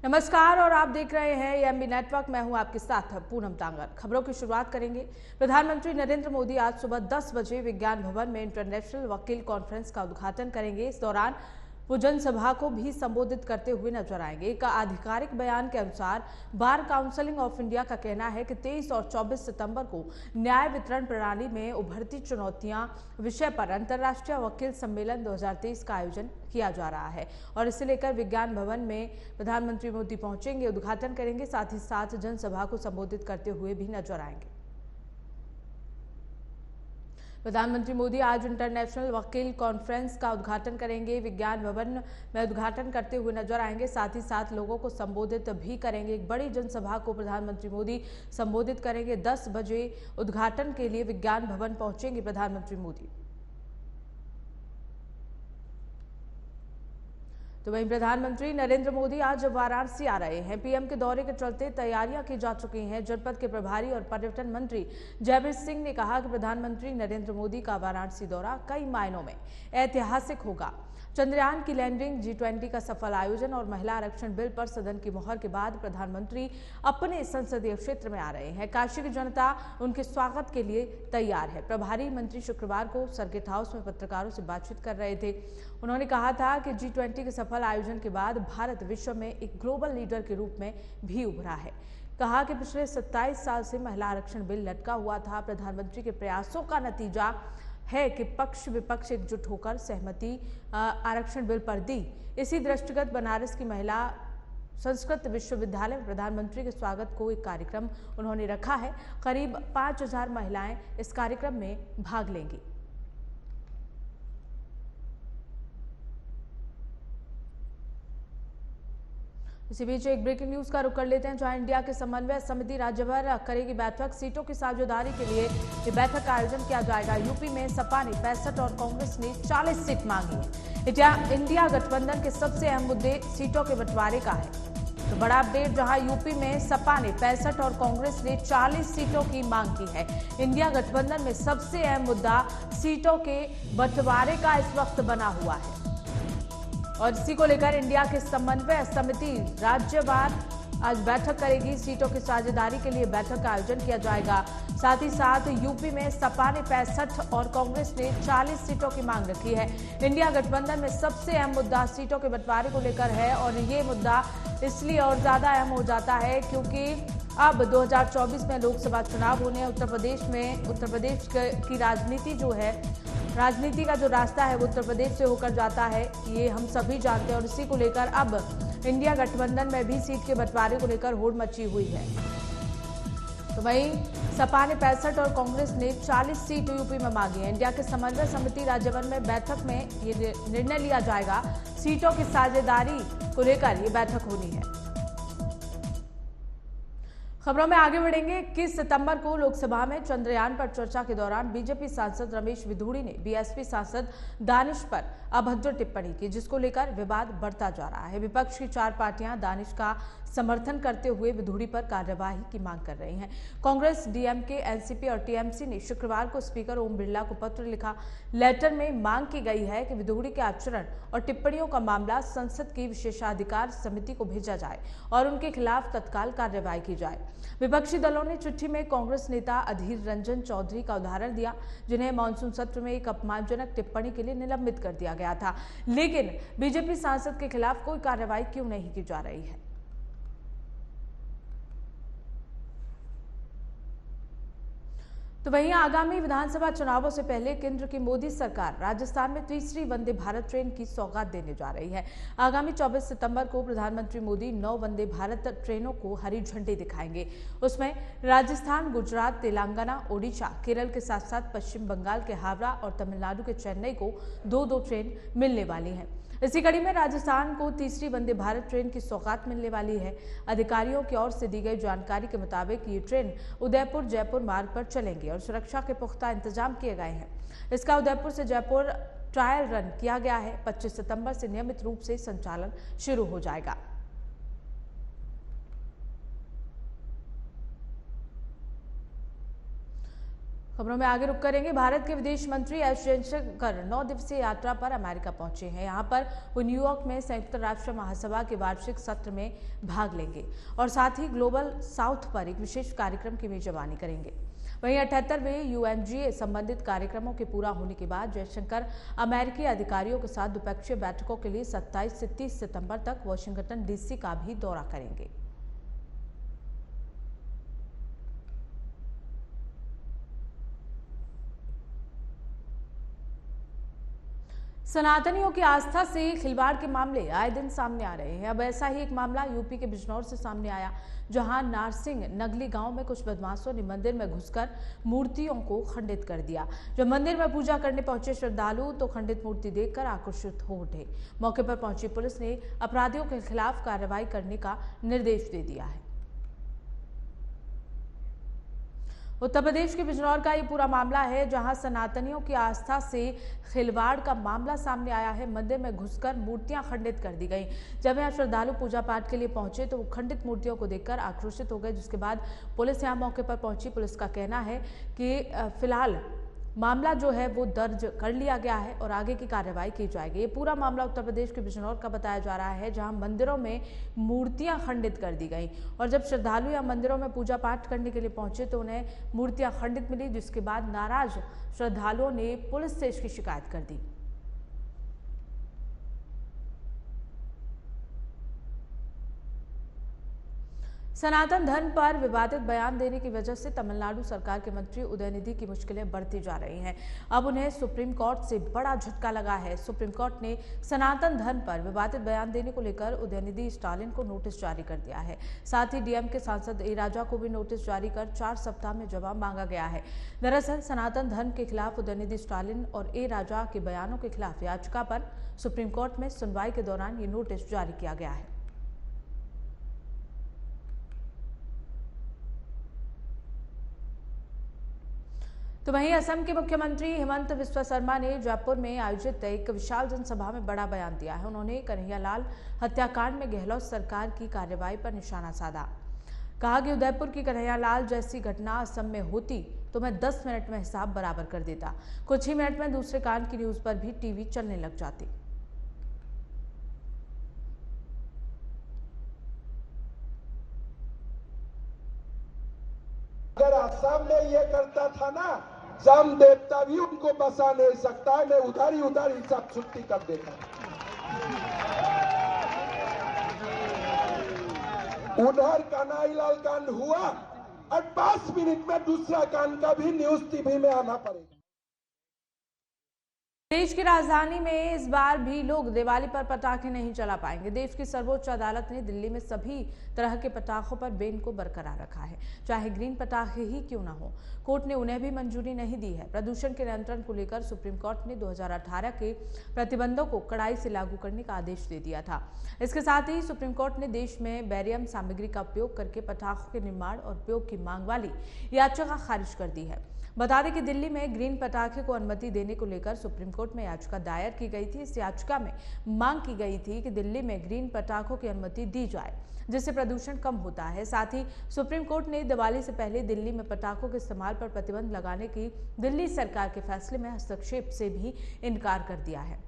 नमस्कार और आप देख रहे हैं एएमबी नेटवर्क। मैं हूं आपके साथ पूनम तांगर। खबरों की शुरुआत करेंगे। प्रधानमंत्री नरेंद्र मोदी आज सुबह 10 बजे विज्ञान भवन में इंटरनेशनल वकील कॉन्फ्रेंस का उद्घाटन करेंगे। इस दौरान वो जनसभा को भी संबोधित करते हुए नजर आएंगे। एक आधिकारिक बयान के अनुसार बार काउंसिल ऑफ इंडिया का कहना है कि 23 और 24 सितंबर को न्याय वितरण प्रणाली में उभरती चुनौतियां विषय पर अंतर्राष्ट्रीय वकील सम्मेलन 2023 का आयोजन किया जा रहा है और इसे लेकर विज्ञान भवन में प्रधानमंत्री मोदी पहुंचेंगे, उद्घाटन करेंगे, साथ ही साथ जनसभा को संबोधित करते हुए भी नजर आएंगे। प्रधानमंत्री मोदी आज इंटरनेशनल वकील कॉन्फ्रेंस का उद्घाटन करेंगे, विज्ञान भवन में उद्घाटन करते हुए नजर आएंगे, साथ ही साथ लोगों को संबोधित भी करेंगे। एक बड़ी जनसभा को प्रधानमंत्री मोदी संबोधित करेंगे। 10 बजे उद्घाटन के लिए विज्ञान भवन पहुंचेंगे प्रधानमंत्री मोदी। तो वहीं प्रधानमंत्री नरेंद्र मोदी आज वाराणसी आ रहे हैं। पीएम के दौरे के चलते तैयारियां की जा चुकी हैं। जनपद के प्रभारी और पर्यटन मंत्री जयवीर सिंह ने कहा कि प्रधानमंत्री नरेंद्र मोदी का वाराणसी दौरा कई मायनों में ऐतिहासिक होगा। चंद्रयान की लैंडिंग, G20 का सफल आयोजन और महिला आरक्षण बिल पर सदन की मुहर के बाद प्रधानमंत्री अपने संसदीय क्षेत्र में आ रहे हैं। काशी की जनता उनके स्वागत के लिए तैयार है। प्रभारी मंत्री शुक्रवार को सर्किट हाउस में पत्रकारों से बातचीत कर रहे थे। उन्होंने कहा था कि G20 के सफल आयोजन के बाद भारत विश्व में एक ग्लोबल लीडर के रूप में भी उभरा है। कहा कि पिछले 27 साल से महिला आरक्षण बिल लटका हुआ था। प्रधानमंत्री के प्रयासों का नतीजा है कि पक्ष विपक्ष एकजुट होकर सहमति आरक्षण बिल पर दी। इसी दृष्टिगत बनारस की महिला संस्कृत विश्वविद्यालय में प्रधानमंत्री के स्वागत को एक कार्यक्रम उन्होंने रखा है। करीब 5000 महिलाएं इस कार्यक्रम में भाग लेंगी। इसी बीच एक ब्रेकिंग न्यूज का रुख कर लेते हैं, जहां इंडिया के समन्वय समिति राज्य भर करेगी बैठक। सीटों की साझेदारी के लिए ये बैठक का आयोजन किया जाएगा। यूपी में सपा ने 65 और कांग्रेस ने 40 सीट मांगी है। इंडिया गठबंधन के सबसे अहम मुद्दे सीटों के बंटवारे का है। तो बड़ा अपडेट, जहां यूपी में सपा ने 65 और कांग्रेस ने 40 सीटों की मांग की है। इंडिया गठबंधन में सबसे अहम मुद्दा सीटों के बंटवारे का इस वक्त बना हुआ है और इसी को लेकर इंडिया के समन्वय समिति राज्यवार आज बैठक करेगी। सीटों की साझेदारी के लिए बैठक का आयोजन किया जाएगा। साथ ही साथ यूपी में सपा ने 65 और कांग्रेस ने 40 सीटों की मांग रखी है। इंडिया गठबंधन में सबसे अहम मुद्दा सीटों के बंटवारे को लेकर है और ये मुद्दा इसलिए और ज्यादा अहम हो जाता है क्योंकि अब 2024 में लोकसभा चुनाव होने हैं। उत्तर प्रदेश की राजनीति जो है, राजनीति का जो रास्ता है वो उत्तर प्रदेश से होकर जाता है, ये हम सभी जानते हैं और इसी को लेकर अब इंडिया गठबंधन में भी सीट के बंटवारे को लेकर होड़ मची हुई है। तो वहीं सपा ने 65 और कांग्रेस ने 40 सीट यूपी में मांगी है। इंडिया के समन्वय समिति राज्यभर में बैठक में ये निर्णय लिया जाएगा। सीटों की साझेदारी को लेकर ये बैठक होनी है। खबरों में आगे बढ़ेंगे। 21 सितंबर को लोकसभा में चंद्रयान पर चर्चा के दौरान बीजेपी सांसद रमेश विधूड़ी ने बीएसपी सांसद दानिश पर अभद्र टिप्पणी की, जिसको लेकर विवाद बढ़ता जा रहा है। विपक्ष की 4 पार्टियां दानिश का समर्थन करते हुए विधूड़ी पर कार्यवाही की मांग कर रही हैं। कांग्रेस, डीएमके, एनसीपी और टीएमसी ने शुक्रवार को स्पीकर ओम बिरला को पत्र लिखा। लेटर में मांग की गई है कि विधूड़ी के आचरण और टिप्पणियों का मामला संसद की विशेषाधिकार समिति को भेजा जाए और उनके खिलाफ तत्काल कार्रवाई की जाए। विपक्षी दलों ने चिट्ठी में कांग्रेस नेता अधीर रंजन चौधरी का उदाहरण दिया, जिन्हें मानसून सत्र में एक अपमानजनक टिप्पणी के लिए निलंबित कर दिया गया था। लेकिन बीजेपी सांसद के खिलाफ कोई कार्रवाई क्यों नहीं की जा रही है? तो वहीं आगामी विधानसभा चुनावों से पहले केंद्र की मोदी सरकार राजस्थान में तीसरी वंदे भारत ट्रेन की सौगात देने जा रही है। आगामी 24 सितंबर को प्रधानमंत्री मोदी 9 वंदे भारत ट्रेनों को हरी झंडी दिखाएंगे। उसमें राजस्थान, गुजरात, तेलंगाना, ओडिशा, केरल के साथ साथ पश्चिम बंगाल के हावड़ा और तमिलनाडु के चेन्नई को 2-2 ट्रेन मिलने वाली हैं। इसी कड़ी में राजस्थान को तीसरी वंदे भारत ट्रेन की सौगात मिलने वाली है। अधिकारियों की ओर से दी गई जानकारी के मुताबिक ये ट्रेन उदयपुर जयपुर मार्ग पर चलेंगी और सुरक्षा के पुख्ता इंतजाम किए गए हैं। इसका उदयपुर से जयपुर ट्रायल रन किया गया है। 25 सितंबर से नियमित रूप से संचालन शुरू हो जाएगा। खबरों में आगे रुक करेंगे। भारत के विदेश मंत्री एस जयशंकर 9 दिवसीय यात्रा पर अमेरिका पहुंचे हैं। यहां पर वो न्यूयॉर्क में संयुक्त राष्ट्र महासभा के वार्षिक सत्र में भाग लेंगे और साथ ही ग्लोबल साउथ पर एक विशेष कार्यक्रम की मेजबानी करेंगे। वहीं 78वें UNGA संबंधित कार्यक्रमों के पूरा होने के बाद जयशंकर अमेरिकी अधिकारियों के साथ द्विपक्षीय बैठकों के लिए 27 से 30 सितंबर तक वाशिंगटन DC का भी दौरा करेंगे। सनातनियों की आस्था से खिलवाड़ के मामले आए दिन सामने आ रहे हैं। अब ऐसा ही एक मामला यूपी के बिजनौर से सामने आया, जहां नारसिंह नगली गांव में कुछ बदमाशों ने मंदिर में घुसकर मूर्तियों को खंडित कर दिया। जब मंदिर में पूजा करने पहुंचे श्रद्धालु तो खंडित मूर्ति देखकर आक्रोशित हो उठे। मौके पर पहुंची पुलिस ने अपराधियों के खिलाफ कार्रवाई करने का निर्देश दे दिया है। उत्तर प्रदेश के बिजनौर का ये पूरा मामला है, जहां सनातनियों की आस्था से खिलवाड़ का मामला सामने आया है। मंदिर में घुसकर मूर्तियां खंडित कर दी गई। जब यहां श्रद्धालु पूजा पाठ के लिए पहुंचे तो वो खंडित मूर्तियों को देखकर आक्रोशित हो गए, जिसके बाद पुलिस यहां मौके पर पहुंची। पुलिस का कहना है कि फिलहाल मामला जो है वो दर्ज कर लिया गया है और आगे की कार्रवाई की जाएगी। ये पूरा मामला उत्तर प्रदेश के बिजनौर का बताया जा रहा है, जहां मंदिरों में मूर्तियां खंडित कर दी गई और जब श्रद्धालु या मंदिरों में पूजा पाठ करने के लिए पहुंचे तो उन्हें मूर्तियां खंडित मिली, जिसके बाद नाराज श्रद्धालुओं ने पुलिस से इसकी शिकायत कर दी। सनातन धर्म पर विवादित बयान देने की वजह से तमिलनाडु सरकार के मंत्री उदयनिधि की मुश्किलें बढ़ती जा रही हैं। अब उन्हें सुप्रीम कोर्ट से बड़ा झटका लगा है। सुप्रीम कोर्ट ने सनातन धर्म पर विवादित बयान देने को लेकर उदयनिधि स्टालिन को नोटिस जारी कर दिया है। साथ ही डीएम के सांसद ए राजा को भी नोटिस जारी कर 4 सप्ताह में जवाब मांगा गया है। दरअसल सनातन धर्म के खिलाफ उदयनिधि स्टालिन और ए राजा के बयानों के खिलाफ याचिका पर सुप्रीम कोर्ट में सुनवाई के दौरान ये नोटिस जारी किया गया है। तो वहीं असम के मुख्यमंत्री हिमंत बिस्वा शर्मा ने जयपुर में आयोजित एक विशाल जनसभा में बड़ा बयान दिया है। उन्होंने कन्हैयालाल हत्याकांड में गहलोत सरकार की कार्रवाई पर निशाना साधा। कहा कि उदयपुर की कन्हैयालाल जैसी घटना असम में होती तो मैं 10 मिनट में हिसाब बराबर कर देता। कुछ ही मिनट में दूसरे कांड की न्यूज पर भी टीवी चलने लग जाती। अगर असम में ये करता था ना, सम देवता भी उनको बसा नहीं सकता है। मैं उधर ही सब छुट्टी कर देता। उधर कन्हैयालाल कांड हुआ और 5 मिनट में दूसरा कांड का भी न्यूज टीवी में आना पड़ेगा। देश की राजधानी में इस बार भी लोग दिवाली पर पटाखे नहीं चला पाएंगे। देश की सर्वोच्च अदालत ने दिल्ली में सभी तरह के पटाखों पर बैन को बरकरार रखा है, चाहे ग्रीन पटाखे ही क्यों ना हो। कोर्ट ने उन्हें भी मंजूरी नहीं दी है। प्रदूषण के नियंत्रण को लेकर सुप्रीम कोर्ट ने 2018 के प्रतिबंधों को कड़ाई से लागू करने का आदेश दे दिया था। इसके साथ ही सुप्रीम कोर्ट ने देश में बेरियम सामग्री का उपयोग करके पटाखों के निर्माण और उपयोग की मांग वाली याचिका खारिज कर दी है। बता दें कि दिल्ली में ग्रीन पटाखे को अनुमति देने को लेकर सुप्रीम कोर्ट में याचिका दायर की गई थी। इस याचिका में मांग की गई थी कि दिल्ली में ग्रीन पटाखों की अनुमति दी जाए, जिससे प्रदूषण कम होता है। साथ ही सुप्रीम कोर्ट ने दिवाली से पहले दिल्ली में पटाखों के इस्तेमाल पर प्रतिबंध लगाने की दिल्ली सरकार के फैसले में हस्तक्षेप से भी इनकार कर दिया है।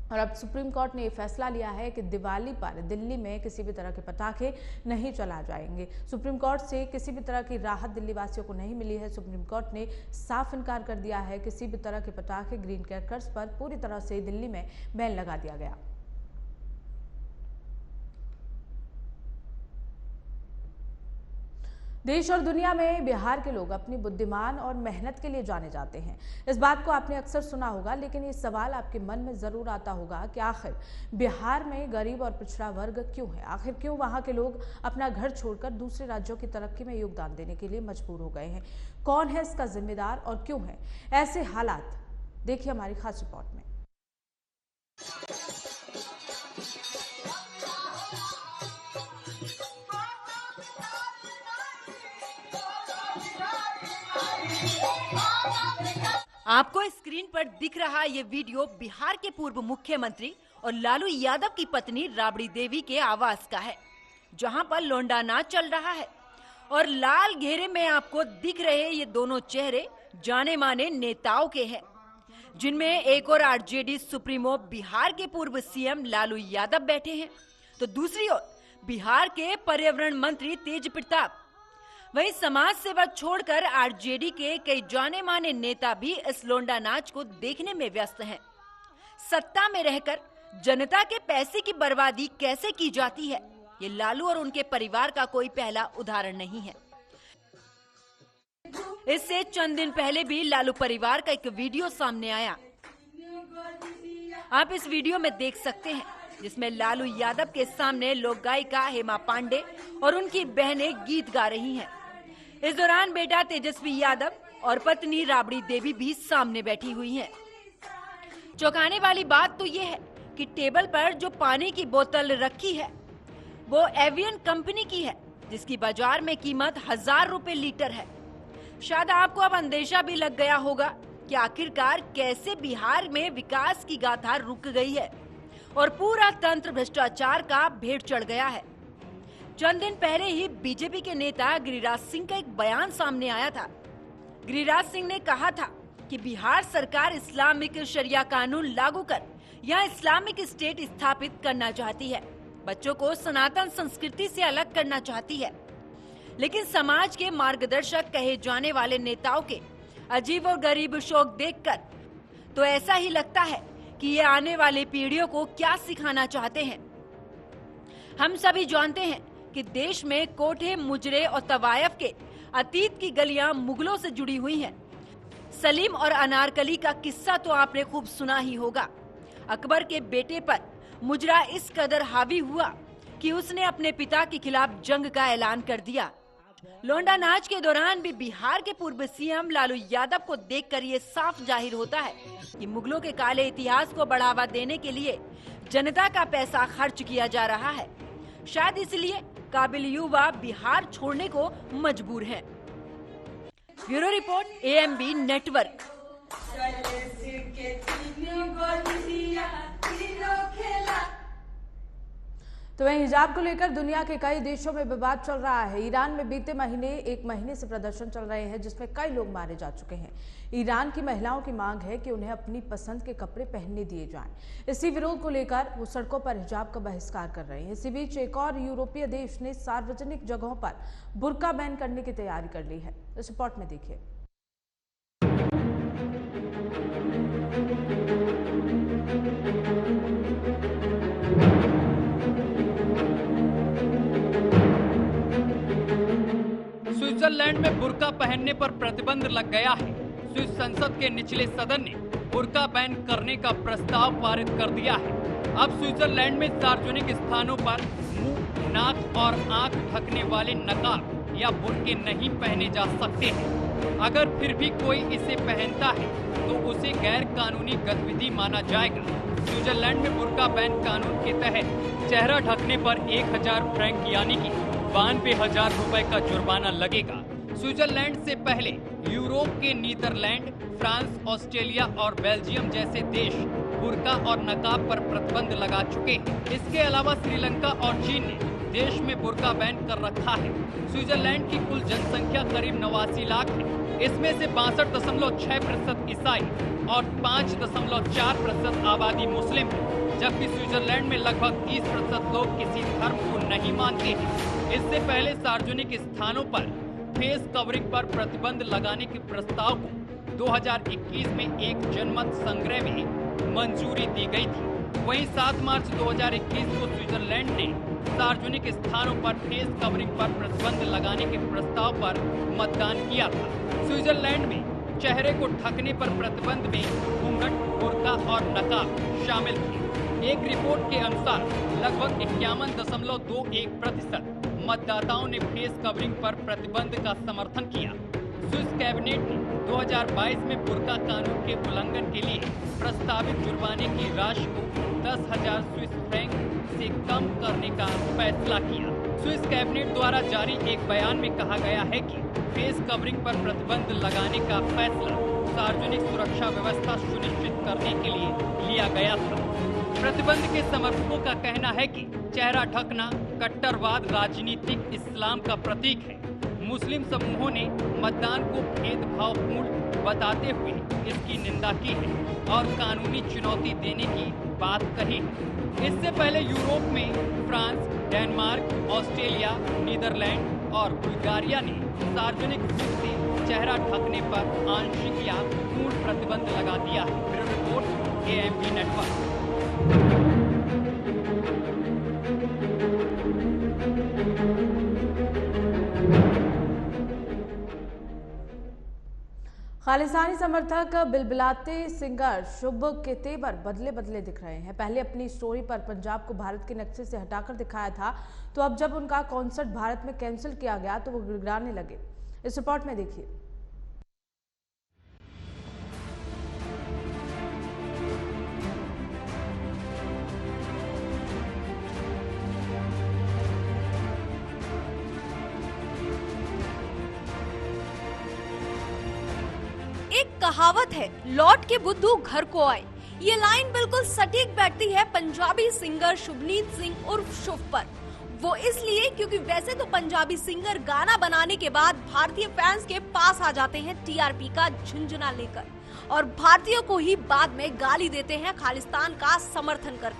और अब सुप्रीम कोर्ट ने यह फैसला लिया है कि दिवाली पर दिल्ली में किसी भी तरह के पटाखे नहीं चला जाएंगे। सुप्रीम कोर्ट से किसी भी तरह की राहत दिल्ली वासियों को नहीं मिली है। सुप्रीम कोर्ट ने साफ इनकार कर दिया है किसी भी तरह के पटाखे ग्रीन क्रैकर्स पर पूरी तरह से दिल्ली में बैन लगा दिया गया। देश और दुनिया में बिहार के लोग अपनी बुद्धिमान और मेहनत के लिए जाने जाते हैं। इस बात को आपने अक्सर सुना होगा, लेकिन ये सवाल आपके मन में जरूर आता होगा कि आखिर बिहार में गरीब और पिछड़ा वर्ग क्यों है? आखिर क्यों वहां के लोग अपना घर छोड़कर दूसरे राज्यों की तरक्की में योगदान देने के लिए मजबूर हो गए हैं? कौन है इसका जिम्मेदार और क्यों है ऐसे हालात? देखिए हमारी खास रिपोर्ट में। आपको स्क्रीन पर दिख रहा ये वीडियो बिहार के पूर्व मुख्यमंत्री और लालू यादव की पत्नी राबड़ी देवी के आवास का है, जहां पर लोंडा नाच चल रहा है। और लाल घेरे में आपको दिख रहे ये दोनों चेहरे जाने माने नेताओं के हैं, जिनमें एक और आरजेडी सुप्रीमो बिहार के पूर्व सीएम लालू यादव बैठे हैं, तो दूसरी ओर बिहार के पर्यावरण मंत्री तेज प्रताप। वहीं समाज सेवा छोड़कर आरजेडी के कई जाने माने नेता भी इस लोंडा नाच को देखने में व्यस्त हैं। सत्ता में रहकर जनता के पैसे की बर्बादी कैसे की जाती है, ये लालू और उनके परिवार का कोई पहला उदाहरण नहीं है। इससे चंद दिन पहले भी लालू परिवार का एक वीडियो सामने आया। आप इस वीडियो में देख सकते हैं, जिसमें लालू यादव के सामने लोक गायिका हेमा पांडे और उनकी बहनें गीत गा रही हैं। इस दौरान बेटा तेजस्वी यादव और पत्नी राबड़ी देवी भी सामने बैठी हुई हैं। चौंकाने वाली बात तो ये है कि टेबल पर जो पानी की बोतल रखी है वो एवियन कंपनी की है, जिसकी बाजार में कीमत 1000 रुपए लीटर है। शायद आपको अब अंदेशा भी लग गया होगा कि आखिरकार कैसे बिहार में विकास की गाथा रुक गई है और पूरा तंत्र भ्रष्टाचार का भेंट चढ़ गया है। चंद दिन पहले ही बीजेपी के नेता गिरिराज सिंह का एक बयान सामने आया था। गिरिराज सिंह ने कहा था कि बिहार सरकार इस्लामिक शरिया कानून लागू कर यहाँ इस्लामिक स्टेट स्थापित करना चाहती है, बच्चों को सनातन संस्कृति से अलग करना चाहती है। लेकिन समाज के मार्गदर्शक कहे जाने वाले नेताओं के अजीब और गरीब शौक देखकर तो ऐसा ही लगता है कि ये आने वाली पीढ़ियों को क्या सिखाना चाहते हैं। हम सभी जानते हैं कि देश में कोठे, मुजरे और तवायफ के अतीत की गलियां मुगलों से जुड़ी हुई हैं। सलीम और अनारकली का किस्सा तो आपने खूब सुना ही होगा। अकबर के बेटे पर मुजरा इस कदर हावी हुआ कि उसने अपने पिता के खिलाफ जंग का ऐलान कर दिया। लोंडा नाच के दौरान भी बिहार के पूर्व सीएम लालू यादव को देखकर ये साफ जाहिर होता है कि मुगलों के काले इतिहास को बढ़ावा देने के लिए जनता का पैसा खर्च किया जा रहा है। शायद इसलिए काबिल युवा बिहार छोड़ने को मजबूर हैं। Bureau report, AMB network. तो वहीं हिजाब को लेकर दुनिया के कई देशों में विवाद चल रहा है। ईरान में बीते एक महीने से प्रदर्शन चल रहे हैं, जिसमें कई लोग मारे जा चुके हैं। ईरान की महिलाओं की मांग है कि उन्हें अपनी पसंद के कपड़े पहनने दिए जाएं। इसी विरोध को लेकर वो सड़कों पर हिजाब का बहिष्कार कर रहे हैं। इसी बीच एक और यूरोपीय देश ने सार्वजनिक जगहों पर बुर्का बैन करने की तैयारी कर ली है। इस रिपोर्ट में देखिए। स्विट्जरलैंड में बुर्का पहनने पर प्रतिबंध लग गया है। स्विस संसद के निचले सदन ने बुर्का बैन करने का प्रस्ताव पारित कर दिया है। अब स्विट्जरलैंड में सार्वजनिक स्थानों पर मुंह, नाक और आंख ढकने वाले नकाब या बुर्के नहीं पहने जा सकते हैं। अगर फिर भी कोई इसे पहनता है तो उसे गैर कानूनी गतिविधि माना जाएगा। स्विट्जरलैंड में बुर्का बैन कानून के तहत चेहरा ढकने पर 1000 फ्रैंक यानी कि 92,000 रुपए का जुर्माना लगेगा। स्विट्जरलैंड से पहले यूरोप के नीदरलैंड, फ्रांस, ऑस्ट्रेलिया और बेल्जियम जैसे देश बुर्का और नकाब पर प्रतिबंध लगा चुके हैं। इसके अलावा श्रीलंका और चीन ने देश में बुर्का बैन कर रखा है। स्विट्जरलैंड की कुल जनसंख्या करीब 89 लाख है। इसमें से 62.6% ईसाई और 5.4% आबादी मुस्लिम है, जबकि स्विट्जरलैंड में लगभग 30% लोग किसी धर्म को नहीं मानते हैं। इससे पहले सार्वजनिक स्थानों पर फेस कवरिंग पर प्रतिबंध लगाने के प्रस्ताव को 2021 में एक जनमत संग्रह में मंजूरी दी गई थी। वहीं 7 मार्च 2021 को स्विट्जरलैंड ने सार्वजनिक स्थानों पर फेस कवरिंग पर प्रतिबंध लगाने के प्रस्ताव पर मतदान किया था। स्विट्जरलैंड में चेहरे को ढकने पर प्रतिबंध में घूंघट, बुर्का और नकाब शामिल थे। एक रिपोर्ट के अनुसार लगभग 51.21% मतदाताओं ने फेस कवरिंग पर प्रतिबंध का समर्थन किया। स्विस कैबिनेट ने 2022 में बुर्का कानून के उल्लंघन के लिए प्रस्तावित जुर्माने की राशि को 10,000 स्विस फ्रैंक से कम करने का फैसला किया। स्विस कैबिनेट द्वारा जारी एक बयान में कहा गया है कि फेस कवरिंग पर प्रतिबंध लगाने का फैसला सार्वजनिक सुरक्षा व्यवस्था सुनिश्चित करने के लिए लिया गया था। प्रतिबंध के समर्थकों का कहना है कि चेहरा ढकना कट्टरवाद, राजनीतिक इस्लाम का प्रतीक है। मुस्लिम समूहों ने मतदान को भेदभावपूर्ण बताते हुए इसकी निंदा की है और कानूनी चुनौती देने की बात कही है। इससे पहले यूरोप में फ्रांस, डेनमार्क, ऑस्ट्रेलिया, नीदरलैंड और बुल्गारिया ने सार्वजनिक रूप से चेहरा ढकने पर आंशिक या पूर्ण प्रतिबंध लगा दिया है। Bureau report, AMP network. Khalistani समर्थक बिलबिलाते सिंगर शुभ के तेवर बदले बदले दिख रहे हैं। पहले अपनी स्टोरी पर पंजाब को भारत के नक्शे से हटाकर दिखाया था, तो अब जब उनका कॉन्सर्ट भारत में कैंसिल किया गया तो वो गिड़गिड़ाने लगे। इस रिपोर्ट में देखिए। एक कहावत है, लौट के बुद्धू घर को आए। ये लाइन बिल्कुल सटीक बैठती है पंजाबी सिंगर शुभनीत सिंह उर्फ शुभ पर। वो इसलिए क्योंकि वैसे तो पंजाबी सिंगर गाना बनाने के बाद भारतीय फैंस के पास आ जाते हैं TRP का झुंझुना लेकर और भारतीयों को ही बाद में गाली देते हैं खालिस्तान का समर्थन कर।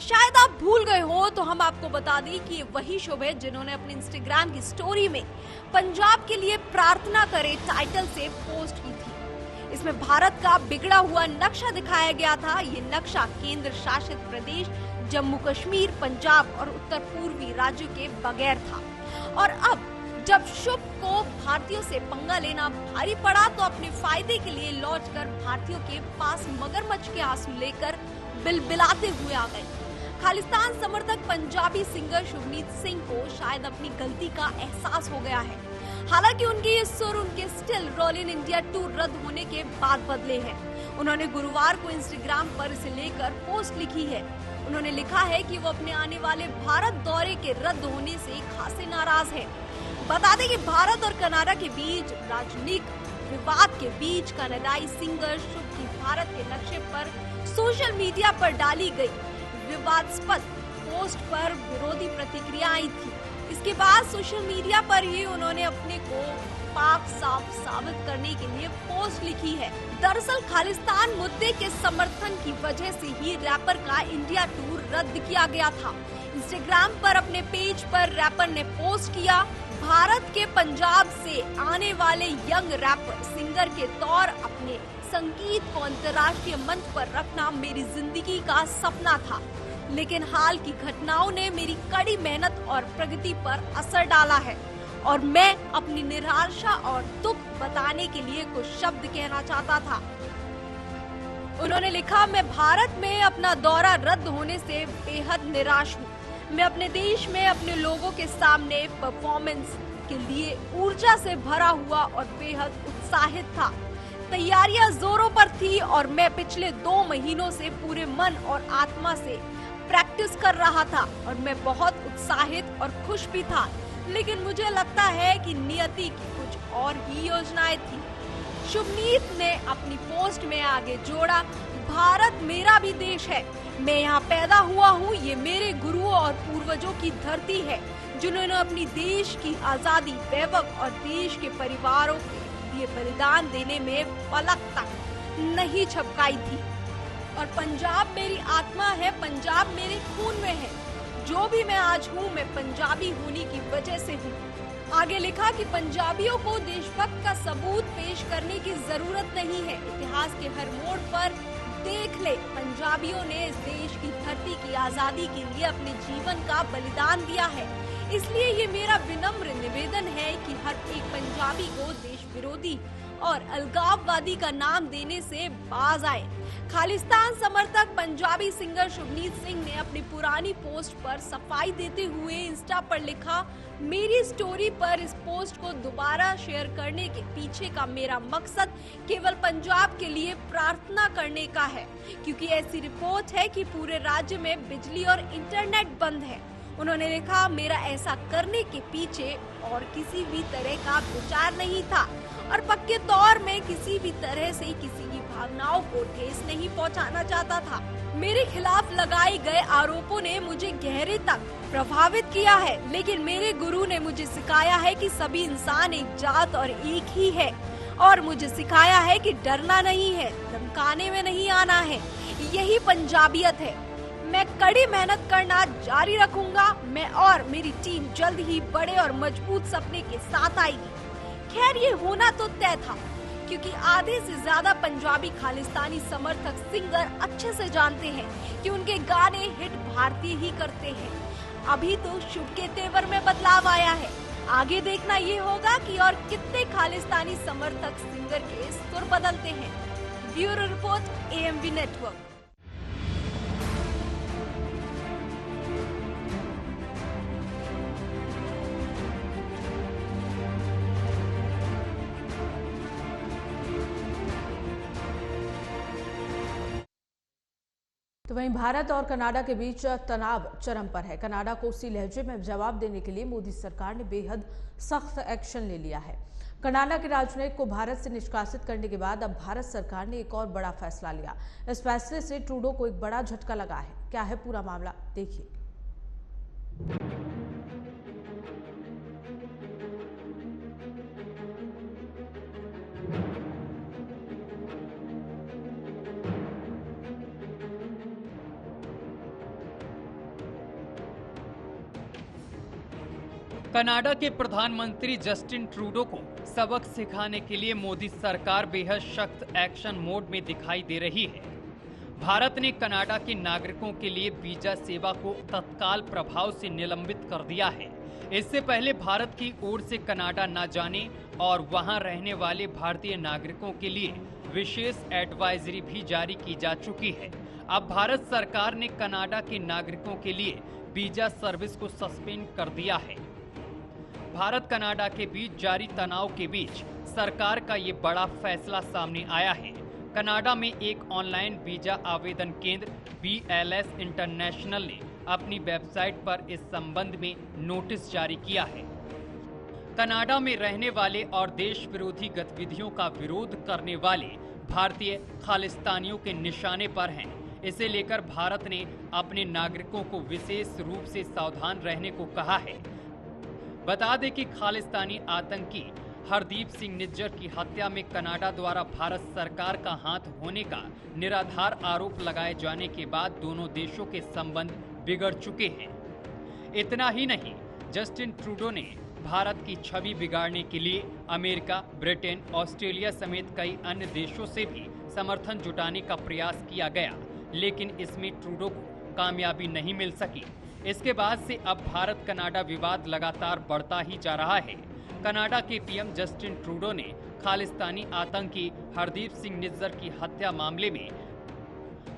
शायद आप भूल गए हो तो हम आपको बता दें कि ये वही शुभ है जिन्होंने अपने इंस्टाग्राम की स्टोरी में पंजाब के लिए प्रार्थना करे टाइटल से पोस्ट की थी। इसमें भारत का बिगड़ा हुआ नक्शा दिखाया गया था। ये नक्शा केंद्र शासित प्रदेश जम्मू कश्मीर, पंजाब और उत्तर पूर्वी राज्यों के बगैर था। और अब जब शुभ को भारतीयों से पंगा लेना भारी पड़ा तो अपने फायदे के लिए लौटकर भारतीयों के पास मगरमच्छ के आंसू लेकर बिलबिलाते हुए आ गए। खालिस्तान समर्थक पंजाबी सिंगर शुभनीत सिंह को शायद अपनी गलती का एहसास हो गया है। हालांकि उनके ये सुर उनके still roll in India tour रद्द होने के बाद बदले हैं। उन्होंने गुरुवार को इंस्टाग्राम पर इसे लेकर पोस्ट लिखी है। उन्होंने लिखा है कि वो अपने आने वाले भारत दौरे के रद्द होने से खासे नाराज है। बता दें कि भारत और कनाडा के बीच राजनीतिक विवाद के बीच कनाडाई सिंगर शुभ की भारत के नक्शे पर सोशल मीडिया पर डाली गई विवादास्पद पोस्ट पर विरोधी प्रतिक्रिया आई थी। इसके बाद सोशल मीडिया पर ही उन्होंने अपने को पाक साफ साबित करने के लिए पोस्ट लिखी है। दरअसल खालिस्तान मुद्दे के समर्थन की वजह से ही रैपर का इंडिया टूर रद्द किया गया था। इंस्टाग्राम पर अपने पेज पर रैपर ने पोस्ट किया, भारत के पंजाब से आने वाले यंग रैपर सिंगर के तौर अपने संगीत को अंतर्राष्ट्रीय मंच पर रखना मेरी जिंदगी का सपना था, लेकिन हाल की घटनाओं ने मेरी कड़ी मेहनत और प्रगति पर असर डाला है और मैं अपनी निराशा और दुख बताने के लिए कुछ शब्द कहना चाहता था। उन्होंने लिखा, मैं भारत में अपना दौरा रद्द होने से बेहद निराश हूँ। मैं अपने देश में अपने लोगों के सामने परफॉर्मेंस के लिए ऊर्जा से भरा हुआ और बेहद उत्साहित था। तैयारियां जोरों पर थी और मैं पिछले 2 महीनों से पूरे मन और आत्मा से प्रैक्टिस कर रहा था और मैं बहुत उत्साहित और खुश भी था, लेकिन मुझे लगता है कि नियति की कुछ और ही योजनाएं थी। शुभनीत ने अपनी पोस्ट में आगे जोड़ा, भारत मेरा भी देश है, मैं यहाँ पैदा हुआ हूँ, ये मेरे गुरुओं और पूर्वजों की धरती है जिन्होंने अपनी देश की आजादी, वैभव और देश के परिवारों के लिए बलिदान देने में पलक तक नहीं झपकाई थी। और पंजाब मेरी आत्मा है, पंजाब मेरे खून में है। जो भी मैं आज हूँ मैं पंजाबी होने की वजह से हूँ। आगे लिखा कि पंजाबियों को देशभक्त का सबूत पेश करने की जरूरत नहीं है। इतिहास के हर मोड़ पर देख ले, पंजाबियों ने इस देश की धरती की आजादी के लिए अपने जीवन का बलिदान दिया है। इसलिए ये मेरा विनम्र निवेदन है कि हर एक पंजाबी को देश विरोधी और अलगाववादी का नाम देने से बाज आए। खालिस्तान समर्थक पंजाबी सिंगर शुभनीत सिंह ने अपनी पुरानी पोस्ट पर सफाई देते हुए इंस्टा पर लिखा, मेरी स्टोरी पर इस पोस्ट को दोबारा शेयर करने के पीछे का मेरा मकसद केवल पंजाब के लिए प्रार्थना करने का है, क्योंकि ऐसी रिपोर्ट है कि पूरे राज्य में बिजली और इंटरनेट बंद है उन्होंने लिखा, मेरा ऐसा करने के पीछे और किसी भी तरह का विचार नहीं था और पक्के तौर में किसी भी तरह से किसी की भावनाओं को ठेस नहीं पहुंचाना चाहता था। मेरे खिलाफ लगाए गए आरोपों ने मुझे गहरे तक प्रभावित किया है, लेकिन मेरे गुरु ने मुझे सिखाया है कि सभी इंसान एक जात और एक ही है और मुझे सिखाया है कि डरना नहीं है, धमकाने में नहीं आना है। यही पंजाबियत है। मैं कड़ी मेहनत करना जारी रखूंगा। मैं और मेरी टीम जल्द ही बड़े और मजबूत सपने के साथ आएगी। खैर, ये होना तो तय था, क्योंकि आधे से ज्यादा पंजाबी खालिस्तानी समर्थक सिंगर अच्छे से जानते हैं कि उनके गाने हिट भारतीय ही करते हैं। अभी तो शुभ के तेवर में बदलाव आया है। आगे देखना ये होगा कि और कितने खालिस्तानी समर्थक सिंगर के सुर बदलते हैं। Bureau report, AMV network. तो वहीं भारत और कनाडा के बीच तनाव चरम पर है। कनाडा को उसी लहजे में जवाब देने के लिए मोदी सरकार ने बेहद सख्त एक्शन ले लिया है। कनाडा के राजनयिक को भारत से निष्कासित करने के बाद अब भारत सरकार ने एक और बड़ा फैसला लिया। इस फैसले से ट्रूडो को एक बड़ा झटका लगा है। क्या है पूरा मामला, देखिए। कनाडा के प्रधानमंत्री जस्टिन ट्रूडो को सबक सिखाने के लिए मोदी सरकार बेहद सख्त एक्शन मोड में दिखाई दे रही है। भारत ने कनाडा के नागरिकों के लिए वीजा सेवा को तत्काल प्रभाव से निलंबित कर दिया है। इससे पहले भारत की ओर से कनाडा न जाने और वहां रहने वाले भारतीय नागरिकों के लिए विशेष एडवाइजरी भी जारी की जा चुकी है। अब भारत सरकार ने कनाडा के नागरिकों के लिए वीजा सर्विस को सस्पेंड कर दिया है। भारत कनाडा के बीच जारी तनाव के बीच सरकार का ये बड़ा फैसला सामने आया है। कनाडा में एक ऑनलाइन वीजा आवेदन केंद्र BLS इंटरनेशनल ने अपनी वेबसाइट पर इस संबंध में नोटिस जारी किया है। कनाडा में रहने वाले और देश विरोधी गतिविधियों का विरोध करने वाले भारतीय खालिस्तानियों के निशाने पर हैं। इसे लेकर भारत ने अपने नागरिकों को विशेष रूप से सावधान रहने को कहा है। बता दें कि खालिस्तानी आतंकी हरदीप सिंह निज्जर की हत्या में कनाडा द्वारा भारत सरकार का हाथ होने का निराधार आरोप लगाए जाने के बाद दोनों देशों के संबंध बिगड़ चुके हैं। इतना ही नहीं, जस्टिन ट्रूडो ने भारत की छवि बिगाड़ने के लिए अमेरिका, ब्रिटेन, ऑस्ट्रेलिया समेत कई अन्य देशों से भी समर्थन जुटाने का प्रयास किया गया, लेकिन इसमें ट्रूडो को कामयाबी नहीं मिल सकी। इसके बाद से अब भारत कनाडा विवाद लगातार बढ़ता ही जा रहा है। कनाडा के PM जस्टिन ट्रूडो ने खालिस्तानी आतंकी हरदीप सिंह निज्जर की हत्या मामले में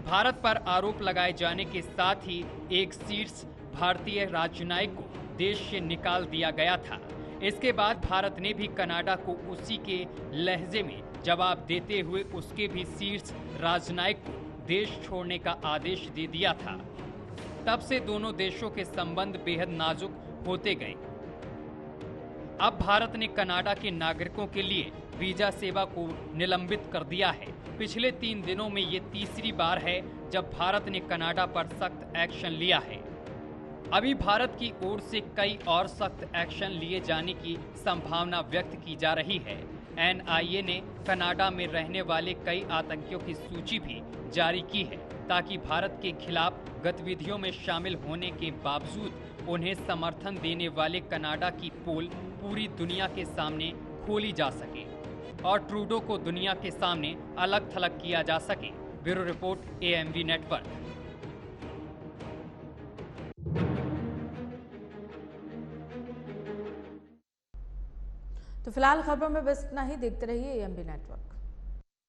भारत पर आरोप लगाए जाने के साथ ही एक शीर्ष भारतीय राजनयिक को देश से निकाल दिया गया था। इसके बाद भारत ने भी कनाडा को उसी के लहजे में जवाब देते हुए उसके भी शीर्ष राजनयिक को देश छोड़ने का आदेश दे दिया था। तब से दोनों देशों के संबंध बेहद नाजुक होते गए। अब भारत ने कनाडा के नागरिकों के लिए वीजा सेवा को निलंबित कर दिया है। पिछले 3 दिनों में ये तीसरी बार है जब भारत ने कनाडा पर सख्त एक्शन लिया है। अभी भारत की ओर से कई और सख्त एक्शन लिए जाने की संभावना व्यक्त की जा रही है। NIA ने कनाडा में रहने वाले कई आतंकियों की सूची भी जारी की है, ताकि भारत के खिलाफ गतिविधियों में शामिल होने के बावजूद उन्हें समर्थन देने वाले कनाडा की पोल पूरी दुनिया के सामने खोली जा सके और ट्रूडो को दुनिया के सामने अलग थलग किया जा सके। Bureau report, AMV network. तो फिलहाल खबरों में बस इतना ही। देखते रहिए AMV नेटवर्क।